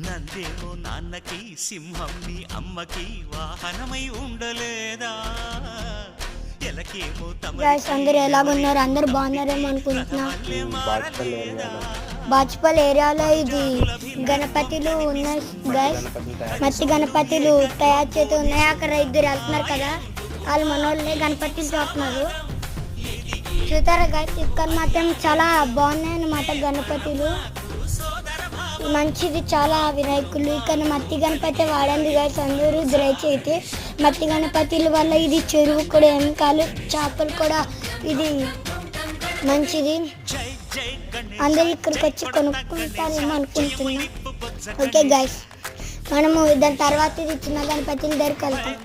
నందేమో నాన్నకి సింహం నీ అమ్మకి వాహనమై ఉండలేదా ఎలకేమో గైస్ అందరూ ఎలాగున్నారు? అందరూ బాగున్నారేమో అనుకుంటున్నా. బాచుపల్లి ఏరియాలో ఇది గణపతిలు ఉన్నాయి గైస్. మట్టి గణపతిలు తయారు చేస్తూ ఉన్నాయి. అక్కడ ఇద్దరు వెళ్తున్నారు కదా, వాళ్ళు మనోళ్ళే గణపతిలు చూస్తున్నారు. చూస్తారా గైస్, ఇక్కడ మాత్రం చాలా బాగున్నాయి అన్నమాట గణపతిలు. మంచిది చాలా వినాయకులు. ఇక్కడ మట్టి గణపతి వాడండి గైస్ అందరూ దయచేసి. మట్టి గణపతుల వల్ల ఇది చెరువు కూడా వెనకాలు చేపలు కూడా ఇది మంచిది. అందరూ ఇక్కడికి వచ్చి కొనుక్కుంటారేమో అనుకుంటున్నా. ఓకే గైస్, మనము దాని తర్వాత ఇది చిన్న గణపతుల దగ్గరికి వెళ్తాం.